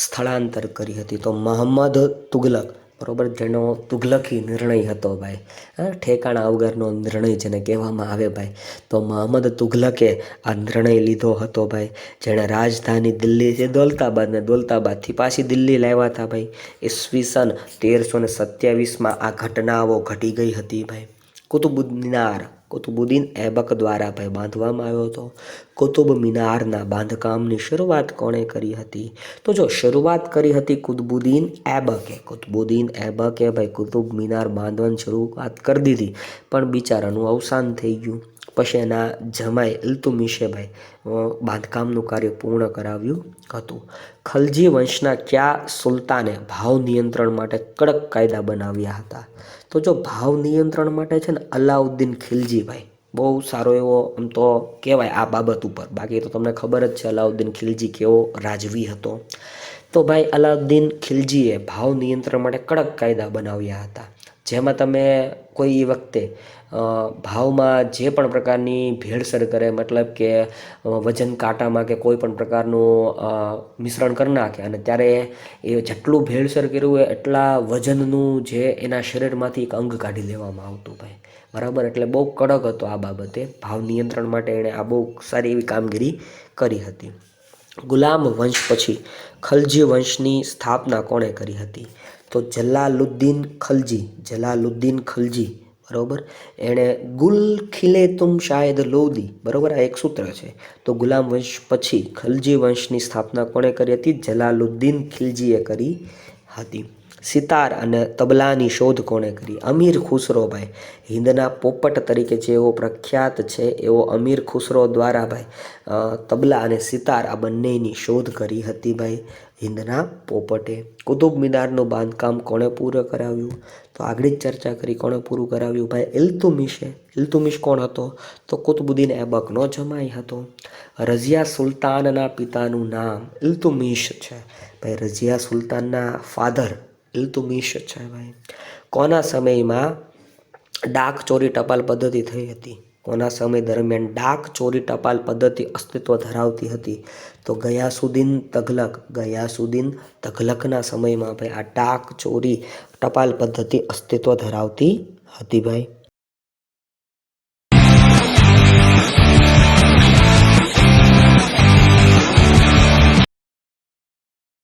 સ્થળાંતર કરી હતી? તો મહમ્મદ તુગલક, બરાબર, જેનો તુગલકી નિર્ણય હતો ભાઈ. ઠેકાણા વગરનો નિર્ણય જેને કહેવામાં આવે ભાઈ, તો મહમ્મદ તુગલકે આ નિર્ણય લીધો હતો ભાઈ. જેણે રાજધાની દિલ્હીથી દૌલતાબાદ ને દૌલતાબાદથી પાછી દિલ્હી લાવ્યા હતા ભાઈ. ઈસવીસન 1327 આ ઘટનાઓ ઘટી ગઈ હતી ભાઈ. કુતુબ મિનાર કુતુબુદ્દીન એબક દ્વારા ભાઈ બાંધવામાં આવ્યો હતો. કુતુબ મિનારના બાંધકામની શરૂઆત કોણે કરી હતી? તો જો શરૂઆત કરી હતી કુતુબુદ્દીન એબકે. કુતુબુદ્દીન એબકે ભાઈ કુતુબ મિનાર બાંધવાની શરૂઆત કરી દીધી, પણ બિચારાનું અવસાન થઈ ગયું. પછી એના જમાઈ ઇલ્તુમિશે ભાઈ બાંધકામનું કાર્ય પૂર્ણ કરાવ્યું હતું. ખલજી વંશના કયા સુલતાને ભાવ નિયંત્રણ માટે કડક કાયદા બનાવ્યા હતા? તો જો ભાવ નિયંત્રણ માટે છે ને અલાઉદ્દીન ખિલજી ભાઈ બહુ સારો એવો આમ તો કહેવાય આ બાબત ઉપર. બાકી તો તમને ખબર જ છે અલાઉદ્દીન ખિલજી કેવો રાજવી હતો. તો ભાઈ અલાઉદ્દીન ખિલજીએ ભાવ નિયંત્રણ માટે કડક કાયદા બનાવ્યા હતા, જેમાં તમે કોઈ વખતે ભાવમાં જે પણ પ્રકારની ભેળસેળ કરે, મતલબ કે વજન કાંટામાં કે કોઈ પણ પ્રકારનું મિશ્રણ કરી નાખે અને ત્યારે એ જેટલું ભેળસેળ કર્યું હોય એટલા વજનનું જે એના શરીરમાંથી એક અંગ કાઢી લેવામાં આવતું ભાઈ, બરાબર. એટલે બહુ કડક હતો આ બાબતે. ભાવ નિયંત્રણ માટે એણે આ બહુ સારી એવી કામગીરી કરી હતી. ગુલામ વંશ પછી ખલજી વંશની સ્થાપના કોણે કરી હતી? તો જલાલુદ્દીન ખલજી. જલાલુદ્દીન ખલજી, બરાબર, એણે ગુલ ખિલે તુમ શાયદ લોદી, બરાબર, આ એક સૂત્ર છે. તો ગુલામ વંશ પછી ખલજી વંશની સ્થાપના કોણે કરી હતી? જલાલુદ્દીન ખિલજીએ કરી હતી. સિતાર અને તબલાની શોધ કોણે કરી? અમીર ખુસરોભાઈ. હિન્દના પોપટ તરીકે જેઓ પ્રખ્યાત છે એવો અમીર ખુસરો દ્વારા ભાઈ તબલા અને સિતાર આ બંનેની શોધ કરી હતી ભાઈ હિન્દના પોપટે. કુતુબ મિનારનું બાંધકામ કોણે પૂરું કરાવ્યું? તો આગળ જ ચર્ચા કરી કોણે પૂરું કરાવ્યું ભાઈ? ઇલ્તુમિશે. ઇલ્તુમિશ કોણ હતો? તો કુતુબુદ્દીન એબકનો જમાઈ હતો. રઝિયા સુલતાનના પિતાનું નામ ઇલ્તુમિશ છે ભાઈ. રઝિયા સુલતાનના ફાધર ઇલ્તુમિશ છે ભાઈ. કોના સમયમાં ડાક ચોરી ટપાલ પદ્ધતિ થઈ હતી? કોના સમય દરમિયાન ડાક ચોરી ટપાલ પદ્ધતિ અસ્તિત્વ ધરાવતી હતી? તો ગયાસુદ્દીન તઘલક. ગયાસુદ્દીન તઘલકના સમયમાં ભાઈ આ ડાક ચોરી ટપાલ પદ્ધતિ અસ્તિત્વ ધરાવતી હતી ભાઈ.